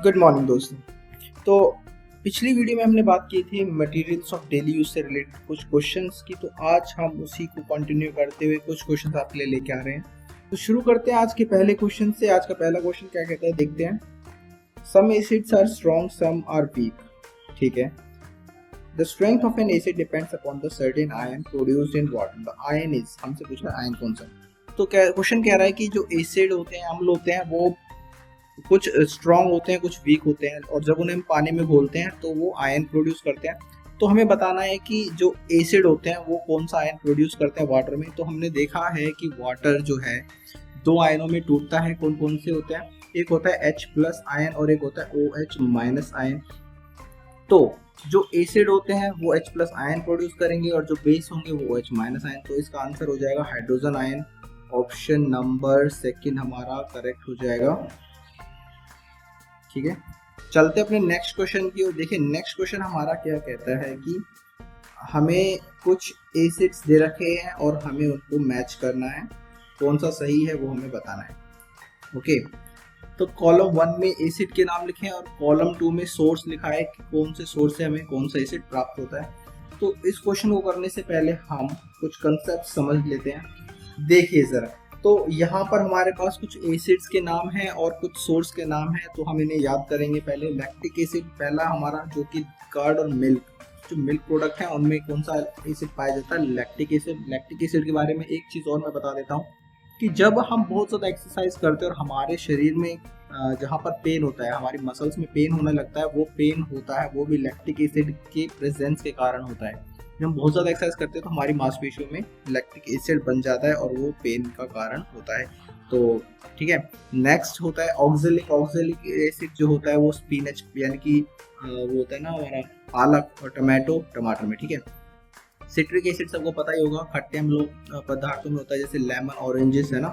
Good morning दोस्तों। तो पिछली वीडियो में हमने बात की थी मटेरियल्स ऑफ डेली यूज से रिलेटेड कुछ क्वेश्चंस की। तो आज हम उसी को कंटिन्यू करते हुए कुछ क्वेश्चंस आपके लिए लेके आ रहे हैं। तो शुरू करते हैं आज के पहले क्वेश्चन से। आज का पहला क्वेश्चन क्या कहता है, देखते हैं। Some acids are strong, some are weak. ठीक है। The strength of an acid depends upon the certain ion produced in water. The ion is, हमसे पूछ रहा है आयन कौन सा। तो क्या क्वेश्चन कह रहा है कि जो एसिड होते हैं, अम्ल होते हैं, वो कुछ स्ट्रॉन्ग होते हैं, कुछ वीक होते हैं, और जब उन्हें हम पानी में घोलते हैं तो वो आयन प्रोड्यूस करते हैं। तो हमें बताना है कि जो एसिड होते हैं वो कौन सा आयन प्रोड्यूस करते हैं वाटर में। तो हमने देखा है कि वाटर जो है दो आयनों में टूटता है। कौन कौन से होते हैं? एक होता है H+ आयन और एक होता है OH- आयन। तो जो एसिड होते हैं वो H+ आयन प्रोड्यूस करेंगे और जो बेस होंगे वो OH- आयन। तो इसका आंसर हो जाएगा hydrogen ion. Option number second हमारा करेक्ट हो जाएगा। ठीक है, चलते अपने नेक्स्ट क्वेश्चन की ओर। देखिए नेक्स्ट क्वेश्चन हमारा क्या कहता है कि हमें कुछ एसिड्स दे रखे हैं और हमें उनको मैच करना है, कौन सा सही है वो हमें बताना है। ओके, तो कॉलम 1 में एसिड के नाम लिखे हैं और कॉलम 2 में सोर्स लिखा है कि कौन से सोर्स से हमें कौन सा एसिड प्राप्त होता है। तो इस क्वेश्चन को करने से पहले हम कुछ कंसेप्ट समझ लेते हैं। देखिए जरा, तो यहाँ पर हमारे पास कुछ एसिड्स के नाम हैं और कुछ सोर्स के नाम हैं, तो हम इन्हें याद करेंगे। पहले लैक्टिक एसिड पहला हमारा, जो कि कर्ड और मिल्क, जो मिल्क प्रोडक्ट है उनमें कौन सा एसिड पाया जाता है? Lactic acid. लैक्टिक एसिड के बारे में एक चीज़ और मैं बता देता हूँ कि जब हम बहुत ज़्यादा एक्सरसाइज करते हैं और हमारे शरीर में जहाँ पर पेन होता है, हमारी मसल्स में पेन होने लगता है, वो पेन होता है वो भी लैक्टिक एसिड के प्रेजेंस के कारण होता है। जब हम बहुत ज़्यादा एक्सरसाइज करते हैं तो हमारी मांसपेशियों में लैक्टिक एसिड बन जाता है और वो पेन का कारण होता है। तो ठीक है, नेक्स्ट होता है ऑक्जेलिक। ऑक्जेलिक एसिड जो होता है वो स्पिनच, यानी कि वो होता है ना हमारा पालक और टमाटर में। ठीक है। सिट्रिक एसिड सबको पता ही होगा, खट्टे अम्ल पदार्थों में होता है, जैसे लेमन, ऑरेंजेस है ना।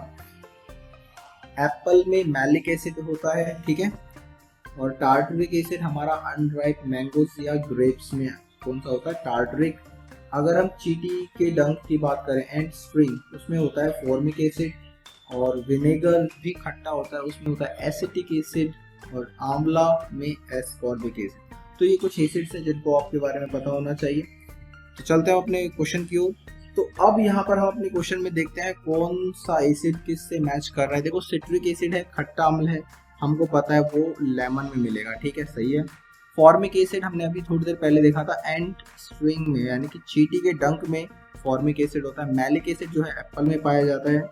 एप्पल में मैलिक एसिड होता है। ठीक है। और टार्टरिक एसिड हमारा अनराइप मैंगोस या ग्रेप्स में कौन सा होता है? टार्टरिक। अगर हम चींटी के डंक की बात करें, एंड स्प्रिंग, उसमें होता है फॉर्मिक एसिड। और विनेगर भी खट्टा होता है, उसमें होता है एसिटिक एसिड। और आंवला में एस्कॉर्बिक एसिड। तो ये कुछ एसिड्स हैं जिनको आपके बारे में पता होना चाहिए। तो चलते हैं अपने क्वेश्चन की ओर। तो अब यहाँ पर हम अपने क्वेश्चन में देखते हैं कौन सा एसिड किससे मैच कर रहा है। देखो सिट्रिक एसिड है, खट्टा अम्ल है, हमको पता है वो लेमन में मिलेगा। ठीक है, सही है। फॉर्मिक एसिड हमने अभी थोड़ी देर पहले देखा था एंट स्ट्रिंग में, यानी कि चींटी के डंक में फॉर्मिक एसिड होता है। मैलिक एसिड जो है एप्पल में पाया जाता है।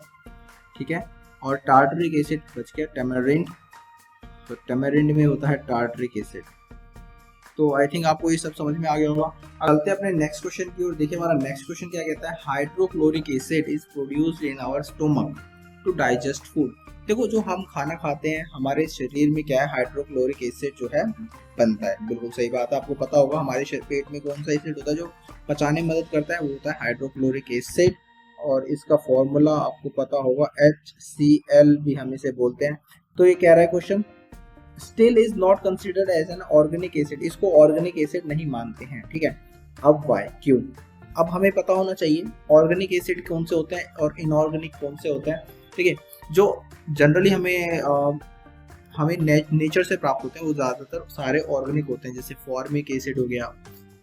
ठीक है। और टार्टरिक एसिड बच गया टैमरिंड, तो टैमरिंड में होता है टार्टरिक एसिड। तो आई थिंक आपको ये सब समझ में आ गया होगा। चलते हैं अपने नेक्स्ट क्वेश्चन की ओर। देखिए हमारा नेक्स्ट क्वेश्चन क्या कहता है, hydrochloric acid is produced in our stomach to digest food. देखो जो हम खाना खाते हैं हमारे शरीर में क्या है, हाइड्रोक्लोरिक एसिड जो है बनता है। बिल्कुल सही बात है, आपको पता होगा हमारे पेट में कौन सा एसिड होता है जो पचाने में मदद करता है, वो होता है हाइड्रोक्लोरिक एसिड। और इसका फॉर्मूला आपको पता होगा, HCl भी हम इसे बोलते हैं। तो ये कह रहा है question, still is not considered as an organic acid. इसको ऑर्गेनिक एसिड नहीं मानते हैं। ठीक है। अब वाई, क्यों? अब हमें पता होना चाहिए ऑर्गेनिक एसिड कौन से होते हैं और इनऑर्गेनिक कौन से होते हैं। ठीक है। जो जनरली हमें नेचर से प्राप्त होते हैं वो ज़्यादातर सारे ऑर्गेनिक होते हैं, जैसे फॉर्मिक एसिड हो गया,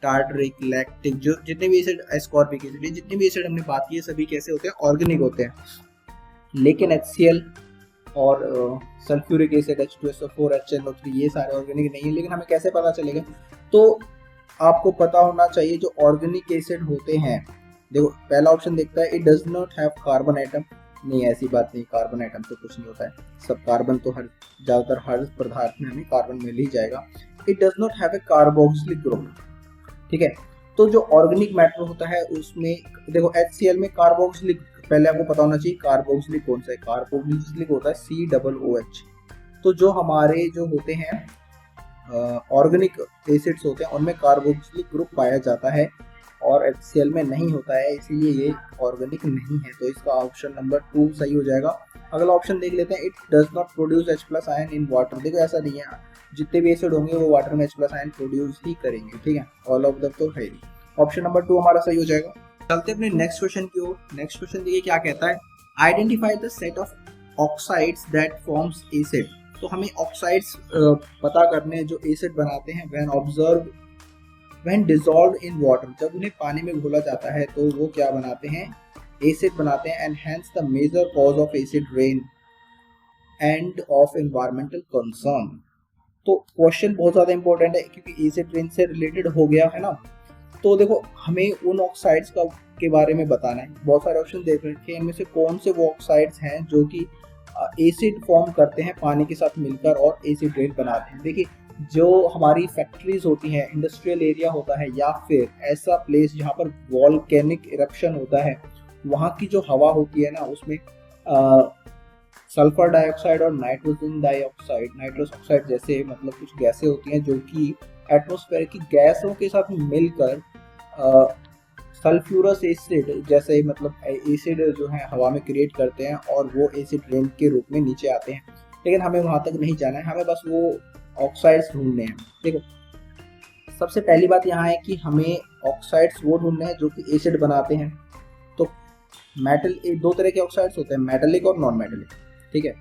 टार्टरिक, लैक्टिक, जो जितने भी एसिड, एस्कॉर्बिक एसिड, जितने भी एसिड हमने बात की है सभी कैसे होते हैं? ऑर्गेनिक होते हैं। लेकिन HCl और सल्फ्यूरिक एसिड, H2SO4, HNO3, ये सारे ऑर्गेनिक नहीं है। लेकिन हमें कैसे पता चलेगा? तो आपको पता होना चाहिए जो ऑर्गेनिक एसिड होते हैं। देखो पहला ऑप्शन देखता है, it does not have carbon atom. नहीं, ऐसी बात नहीं, कार्बन आइटम तो कुछ नहीं होता है। सब कार्बन तो ज़्यादातर हर पदार्थ में हमें कार्बन मिल ही जाएगा। It does not have a carboxylic group. ठीक है। तो जो ऑर्गेनिक मैटर होता है उसमें देखो HCl में कार्बोक्सिलिक, पहले आपको पता होना चाहिए कार्बोक्सिलिक कौन सा है। कार्बोक्सिलिक होता है COOH। तो जो हमारे जो होते हैं ऑर्गेनिक एसिड्स होते हैं उनमें कार्बोक्सिलिक ग्रुप पाया जाता है और HCl में नहीं होता है, इसीलिए ये ऑर्गेनिक नहीं है। तो इसका ऑप्शन नंबर 2 सही हो जाएगा। अगला ऑप्शन देख लेते हैं, it does not produce H+ ion in water. देखो ऐसा नहीं है, जितने भी एसिड होंगे वो वाटर में H+ आयन प्रोड्यूस ही करेंगे। ठीक है, ऑल ऑफ द तो है ही। ऑप्शन नंबर 2 हमारा सही हो जाएगा। चलते अपने नेक्स्ट क्वेश्चन की ओर। नेक्स्ट क्वेश्चन देखिए क्या कहता है, identify the set of oxides that forms acid. तो हमें ऑक्साइड्स पता करने हैं जो एसिड बनाते हैं व्हेन डिजॉल्व इन वाटर, जब उन्हें पानी में घोला जाता है तो वो क्या बनाते हैं, एसिड बनाते हैं। And hence the major cause of acid rain and of environmental concern. तो क्वेश्चन बहुत ज़्यादा इंपॉर्टेंट है क्योंकि एसिड रेन से रिलेटेड हो गया है ना। तो देखो हमें उन ऑक्साइड्स का के बारे में बताना है। बहुत सारे ऑप्शन देख रखे हैं, इनमें से कौन से वो ऑक्साइड्स हैं जो कि एसिड फॉर्म करते हैं पानी के साथ मिलकर और एसिड रेन बनाते हैं। देखिए जो हमारी फैक्ट्रीज होती हैं, इंडस्ट्रियल एरिया होता है, या फिर ऐसा प्लेस जहाँ पर वॉल्केनिक इरप्शन होता है, वहाँ की जो हवा होती है ना उसमें सल्फर डाइऑक्साइड और नाइट्रस ऑक्साइड जैसे मतलब कुछ गैसें होती हैं जो कि एटमॉस्फेयर की गैसों के साथ मिलकर सल्फ्यूरस एसिड जैसे मतलब एसिड जो है हवा में क्रिएट करते हैं और वो एसिड रेन के रूप में नीचे आते हैं। लेकिन हमें वहाँ तक नहीं जाना है, हमें बस वो ऑक्साइड्स ढूंढने हैं। देखो सबसे पहली बात यहाँ है कि हमें ऑक्साइड्स वो ढूंढने हैं जो कि एसिड बनाते हैं। तो दो तरह के ऑक्साइड्स होते हैं, मेटलिक और नॉन मेटलिक, ठीक है।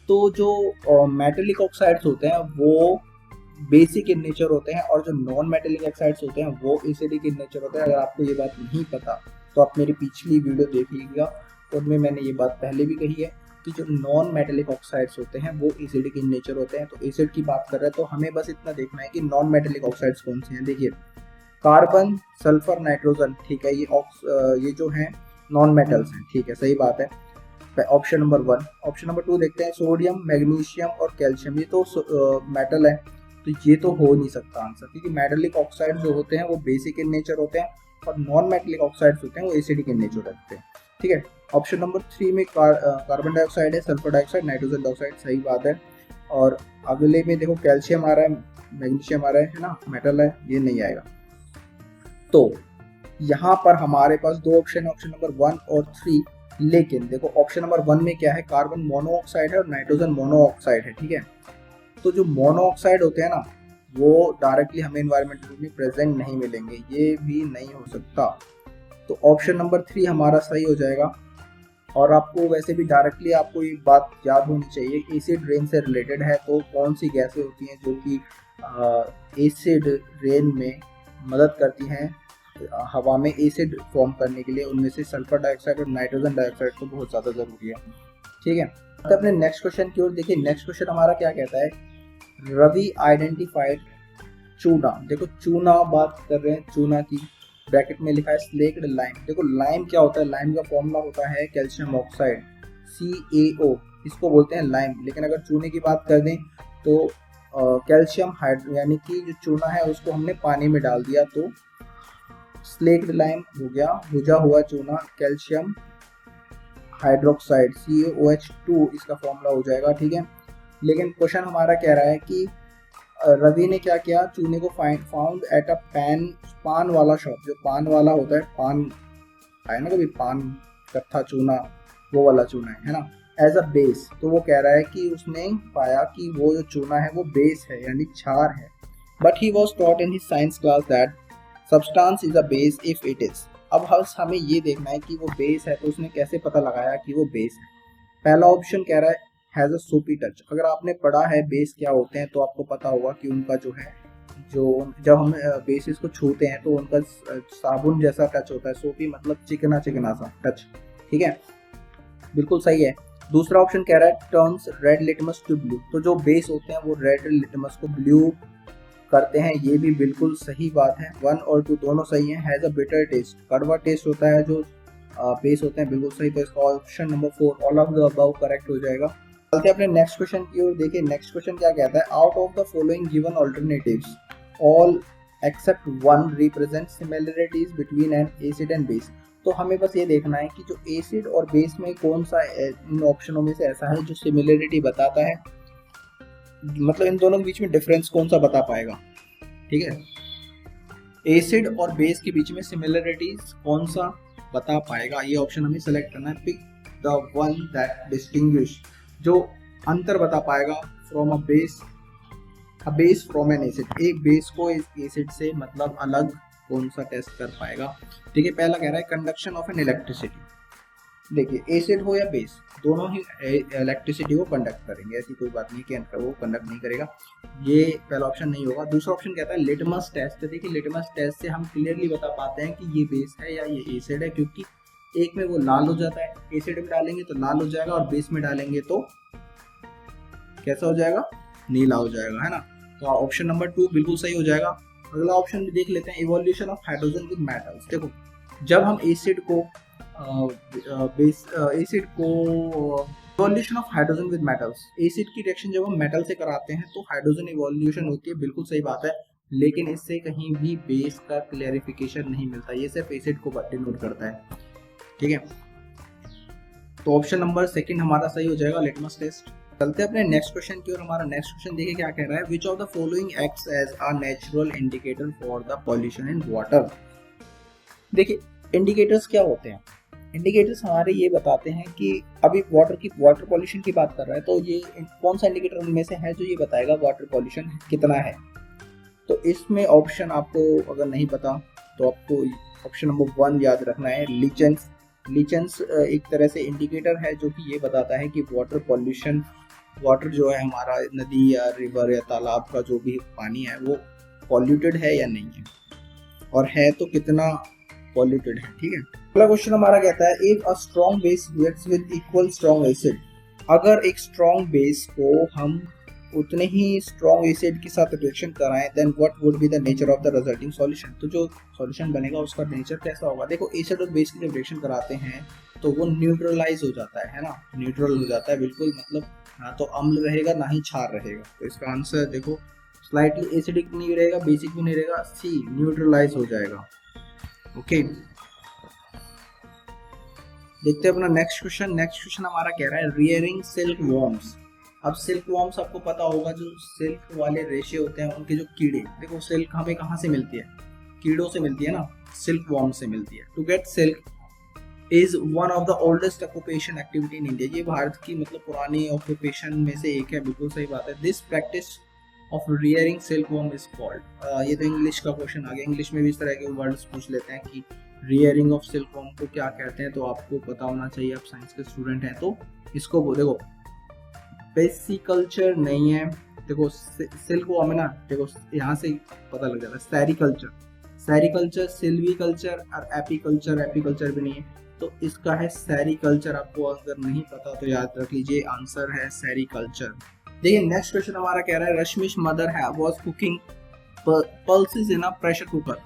तो जो मेटलिक ऑक्साइड्स होते हैं वो बेसिक इन नेचर होते हैं और जो नॉन मेटलिक ऑक्साइड्स होते हैं वो एसिडिक इन नेचर होते हैं। अगर आपको ये बात नहीं पता तो आप मेरी पिछली वीडियो देख लीजिएगा, उनमें मैंने ये बात पहले भी कही है कि जो नॉन मेटलिक ऑक्साइड्स होते हैं वो एसिडिक इन नेचर होते हैं। तो एसिड की बात कर रहे हैं तो हमें बस इतना देखना है कि नॉन मेटलिक ऑक्साइड्स कौन से हैं। देखिए कार्बन, सल्फर, नाइट्रोजन, ठीक है, ये जो हैं नॉन मेटल्स हैं, ठीक है, सही बात है। Option number 1। ऑप्शन नंबर 2 देखते हैं, सोडियम, मैग्नीशियम और कैल्शियम, ये तो मेटल है, तो ये तो हो नहीं सकता आंसर, क्योंकि मेटलिक ऑक्साइड जो होते हैं वो बेसिक इन नेचर होते हैं और नॉन मेटलिक ऑक्साइड्स होते हैं वो एसिडिक इन नेचर रखते हैं, ठीक है। ऑप्शन नंबर 3 में कार्बन डाइऑक्साइड है, सल्फर डाइऑक्साइड, नाइट्रोजन डाइऑक्साइड, सही बात है। और अगले में देखो कैल्शियम आ रहा है, मैग्नीशियम आ रहा है ना, मेटल है, ये नहीं आएगा। तो यहाँ पर हमारे पास दो ऑप्शन है, ऑप्शन नंबर 1 और 3। लेकिन देखो ऑप्शन नंबर 1 में क्या है, कार्बन मोनोऑक्साइड है और नाइट्रोजन मोनोऑक्साइड है, ठीक है। तो जो मोनोऑक्साइड होते हैं ना वो डायरेक्टली हमें एनवायरमेंट में प्रेजेंट नहीं मिलेंगे, ये भी नहीं हो सकता। तो ऑप्शन नंबर 3 हमारा सही हो जाएगा। और आपको वैसे भी डायरेक्टली आपको ये बात याद होनी चाहिए कि एसिड रेन से रिलेटेड है तो कौन सी गैसें होती हैं जो कि एसिड रेन में मदद करती हैं हवा में एसिड फॉर्म करने के लिए। उनमें से सल्फर डाइऑक्साइड और नाइट्रोजन डाइऑक्साइड तो बहुत ज़्यादा ज़रूरी है, ठीक है। तो अपने नेक्स्ट क्वेश्चन की ओर देखिए। नेक्स्ट क्वेश्चन हमारा क्या कहता है, रवि आइडेंटिफाइड चूना। देखो चूना बात कर रहे हैं, चूना की ब्रैकेट में लिखा है स्लेक्ड लाइम। देखो लाइम क्या होता है, लाइम का फॉर्मूला होता है कैल्शियम ऑक्साइड, CaO, इसको बोलते हैं लाइम। लेकिन अगर चूने की बात कर दें तो कैल्शियम हाइड्रो यानी कि जो चूना है उसको हमने पानी में डाल दिया तो स्लेक्ड लाइम हो गया, भुजा हुआ चूना, कैल्शियम हाइड्रोक्साइड CaOH2 इसका फॉर्मूला हो जाएगा, ठीक है। लेकिन क्वेश्चन हमारा कह रहा है कि रवि ने क्या किया, चूने को फाउंड एट अ पान वाला शॉप। जो पान वाला होता है, पान है ना कभी, पान कट्ठा चूना, वो वाला चूना है ना, एज अ बेस। तो वो कह रहा है कि उसने पाया कि वो जो चूना है वो बेस है यानी क्षार है। But he was taught in his science class that substance is a base if it is. अब हमें ये देखना है कि वो बेस है, तो उसने कैसे पता लगाया कि वो बेस है। पहला ऑप्शन कह रहा है हैज़ अ सोपी टच। अगर आपने पढ़ा है बेस क्या होते हैं तो आपको पता होगा कि उनका जो है, जो जब हम बेसिस को छूते हैं तो उनका साबुन जैसा टच होता है। सोपी मतलब चिकना चिकना सा टच, ठीक है, बिल्कुल सही है। दूसरा ऑप्शन कह रहा है turns red litmus to blue. तो जो बेस होते हैं वो रेड लिटमस को ब्लू करते हैं, ये भी बिल्कुल सही बात है। 1 और 2 दोनों सही हैं। हैज़ अ बिटर टेस्ट, कड़वा टेस्ट होता है जो बेस होते हैं, बिल्कुल सही। तो इसका option number 4 all of the above correct हो जाएगा। चलते हैं अपने नेक्स्ट क्वेश्चन की ओर। देखिए नेक्स्ट क्वेश्चन क्या कहता है, out of the following given alternatives all except 1 represent similarities between N acid and base. तो हमें बस ये देखना है कि जो एसिड और बेस में कौन सा इन ऑप्शनों में से ऐसा है जो सिमिलरिटी बताता है, मतलब इन दोनों के बीच में डिफरेंस कौन सा बता पाएगा, ठीक है। एसिड और बेस के बीच में सिमिलरिटीज कौन सा बता पाएगा, ये ऑप्शन हमें सेलेक्ट करना है। Pick the one that distinguish, जो अंतर बता पाएगा from a base from an acid. एक बेस को इस एसिड से मतलब अलग कौन सा टेस्ट कर पाएगा, ठीक है। पहला कह रहा है कंडक्शन ऑफ एन इलेक्ट्रिसिटी। देखिए एसिड हो या बेस, दोनों ही इलेक्ट्रिसिटी को कंडक्ट करेंगे, ऐसी कोई बात नहीं कि वो कंडक्ट नहीं करेगा। ये पहला ऑप्शन नहीं होगा। दूसरा ऑप्शन कहता है लिटमस टेस्ट। तो देखिए लिटमस टेस्ट से हम क्लियरली बता पाते हैं कि ये बेस है या ये एसिड है, क्योंकि एक में वो लाल हो जाता है, एसिड में डालेंगे तो लाल हो जाएगा और बेस में डालेंगे तो कैसा हो जाएगा, नीला हो जाएगा, है ना। तो ऑप्शन नंबर 2 बिल्कुल सही हो जाएगा। अगला ऑप्शन भी देख लेते हैं, evolution of hydrogen with metals. देखो जब हम एसिड को evolution of hydrogen with metals, acid की रिएक्शन जब हम मेटल से कराते हैं तो हाइड्रोजन इवोल्यूशन होती है, बिल्कुल सही बात है, लेकिन इससे कहीं भी बेस का क्लैरिफिकेशन नहीं मिलता, ये सिर्फ एसिड को डिनोट करता है, ठीक है। तो ऑप्शन नंबर 2 हमारा सही हो जाएगा, लिटमस टेस्ट। चलते हैं अपने नेक्स्ट क्वेश्चन की ओर। हमारा नेक्स्ट क्वेश्चन देखिए क्या कह रहा है, which of the following acts as a natural indicator for the pollution in water. देखिए इंडिकेटर्स क्या होते हैं, इंडिकेटर्स हमारे ये बताते हैं कि अभी वाटर पॉल्यूशन की बात कर रहा है, तो ये कौन सा इंडिकेटर उनमें से है जो ये बताएगा वाटर पॉल्यूशन कितना है। तो इसमें ऑप्शन आपको अगर नहीं पता तो आपको ऑप्शन नंबर 1 याद रखना है, लीचेंस। लीचेंस एक तरह से इंडिकेटर है जो कि ये बताता है कि वाटर पॉल्यूशन, वाटर जो है हमारा नदी या रिवर या तालाब का जो भी पानी है वो पॉल्यूटेड है या नहीं है, और है तो कितना पॉल्यूटेड है, ठीक है। अगला क्वेश्चन हमारा कहता है, if a strong base reacts with equal strong acid. अगर एक स्ट्रॉन्ग बेस को हम उतने ही स्ट्रॉन्ग एसिड के साथ रिएक्शन कराएं, then what would be the nature of the resulting solution. तो जो सॉल्यूशन बनेगा उसका नेचर कैसा होगा। देखो एसिड और बेस की जब रिएक्शन कराते हैं तो वो न्यूट्रलाइज हो जाता है ना, न्यूट्रल हो जाता है बिल्कुल, मतलब ना तो अम्ल रहेगा ना ही क्षार रहेगा। तो इसका आंसर देखो स्लाइटली एसिडिक नहीं रहेगा, बेसिक भी नहीं रहेगा, सी न्यूट्रलाइज हो जाएगा। ओके देखते हैं अपना नेक्स्ट क्वेश्चन। नेक्स्ट क्वेश्चन हमारा कह रहा है, रियरिंग सिल्क वॉर्म्स। अब सिल्क वॉर्म्स आपको पता होगा, जो सिल्क वाले रेशे होते हैं उनके जो कीड़े, देखो सिल्क हमें कहाँ से मिलती है, कीड़ों से मिलती है ना, सिल्क वॉर्म से मिलती है। To get silk is one of the oldest occupation activity in India. ये भारत की मतलब पुरानी ऑक्यूपेशन में से एक है, बिल्कुल सही बात है। This practice of rearing silk worm is called. ये तो इंग्लिश का क्वेश्चन आ गया, इंग्लिश में भी इस तरह के वर्ड्स पूछ लेते हैं कि रियरिंग ऑफ सिल्क वॉर्म को क्या कहते हैं, तो आपको पता होना चाहिए, आप साइंस के स्टूडेंट हैं तो इसको देखो पेसिकल्चर नहीं है, देखो सिल्क वॉर्म है ना, देखो यहाँ से पता लग जाता है, सेरिकल्चर, सेरिकल्चर, सिल्वीकल्चर और एपीकल्चर, एपीकल्चर भी नहीं है, तो इसका है सेरिकल्चर। आपको अगर नहीं पता तो याद रख लीजिए, आंसर है सेरिकल्चर। देखिए नेक्स्ट क्वेश्चन हमारा कह रहा है, रश्मिश मदर है was cooking pulses in a pressure cooker.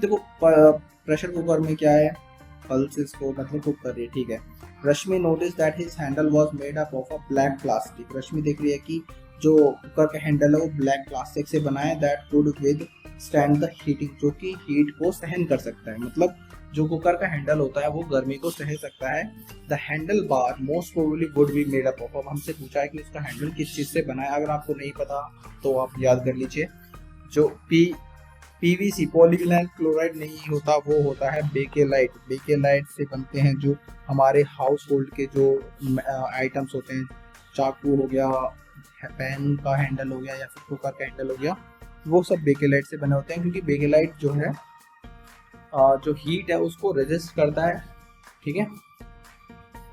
देखो प्रेशर कुकर में क्या है, पल्सेस को मतलब कुक कर रही है, ठीक है। Rashmi notices that his handle was made up of a black plastic. Rashmi देख रही है कि जो कुकर का हैंडल है वो ब्लैक प्लास्टिक से बना है, that could with stand the heating, जो कि हीट को सहन कर सकता है, मतलब जो कुकर का हैंडल होता है वो गर्मी को सह सकता है। The handle bar most probably would be made up of, हमसे पूछा है कि उसका हैंडल किस चीज़ से बना है, अगर आपको नहीं पता तो आप याद कर लीजिए, जो पीवीसी पॉलीविनाइल क्लोराइड नहीं होता, वो होता है बेकेलाइट। बेकेलाइट से बनते हैं जो हमारे हाउस होल्ड के जो आइटम्स होते हैं, चाकू हो गया, पैन का हैंडल हो गया या फिर कुकर का हैंडल हो गया, वो सब बेकेलाइट से बने होते हैं, क्योंकि बेकेलाइट जो है जो हीट है उसको रेजिस्ट करता है, ठीक है,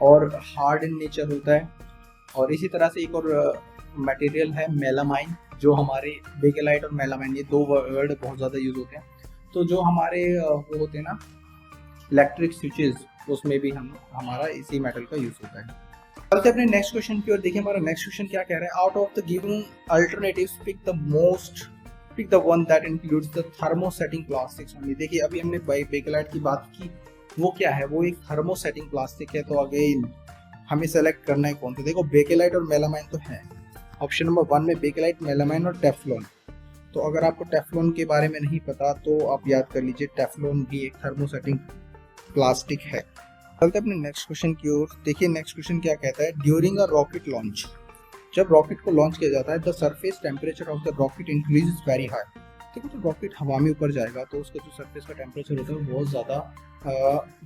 और हार्ड इन नेचर होता है। और इसी तरह से एक और मटेरियल है मेलामाइन, जो हमारे बेकेलाइट और मेलामाइन, ये दो वर्ड बहुत ज़्यादा यूज होते हैं। तो जो हमारे वो होते हैं ना इलेक्ट्रिक स्विचेस, उसमें भी हमारा इसी मेटल का यूज होता है। चलते अपने नेक्स्ट क्वेश्चन की ओर। देखिए हमारा नेक्स्ट क्वेश्चन क्या कह रहा है, out of the given alternatives pick the one that includes the thermosetting plastics only. देखिए अभी हमने बेकेलाइट की बात की, वो क्या है, वो एक थर्मोसेटिंग प्लास्टिक है। तो अगेन हमें सेलेक्ट करना है कौन सा। देखो बेकेलाइट और मेलामाइन तो है, ऑप्शन नंबर 1 में बेकेलाइट, मेलामाइन और टेफ्लॉन। तो अगर आपको टेफ्लॉन के बारे में नहीं पता तो आप याद कर लीजिए, टेफ्लॉन भी एक थर्मोसेटिंग प्लास्टिक है। चलते अपने नेक्स्ट क्वेश्चन की ओर। देखिए नेक्स्ट क्वेश्चन क्या कहता है, ड्यूरिंग अ रॉकेट लॉन्च, जब रॉकेट को लॉन्च किया जाता है, the surface temperature of the rocket increases very high. देखो तो रॉकेट हवा में ऊपर जाएगा तो उसका जो सरफेस का टेम्परेचर होता है वो बहुत ज़्यादा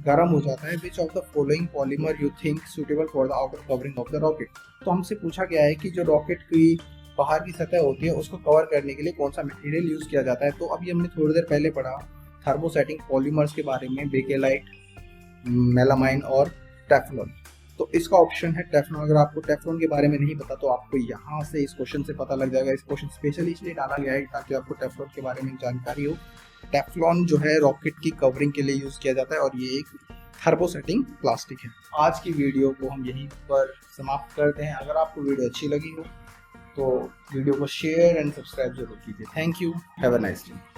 गर्म हो जाता है। Which of the following polymer you think suitable for the outer covering of the rocket. तो हमसे पूछा गया है कि जो रॉकेट की बाहर की सतह होती है उसको कवर करने के लिए कौन सा मटेरियल यूज़ किया जाता है। तो अभी हमने थोड़ी देर पहले पढ़ा थर्मोसेटिंग पॉलीमर्स के बारे में, बेकेलाइट, मेलामाइन और टेफ्लॉन। तो इसका ऑप्शन है टेफ्लॉन। अगर आपको टेफ्लॉन के बारे में नहीं पता तो आपको यहाँ से इस क्वेश्चन से पता लग जाएगा। इस क्वेश्चन स्पेशली इसलिए डाला गया है ताकि आपको टेफ्लॉन के बारे में जानकारी हो। टेफ्लॉन जो है रॉकेट की कवरिंग के लिए यूज़ किया जाता है और ये एक थर्मोसेटिंग प्लास्टिक है। आज की वीडियो को हम यहीं पर समाप्त करते हैं। अगर आपको वीडियो अच्छी लगी हो तो वीडियो को शेयर एंड सब्सक्राइब जरूर कीजिए। Thank you, have a nice day.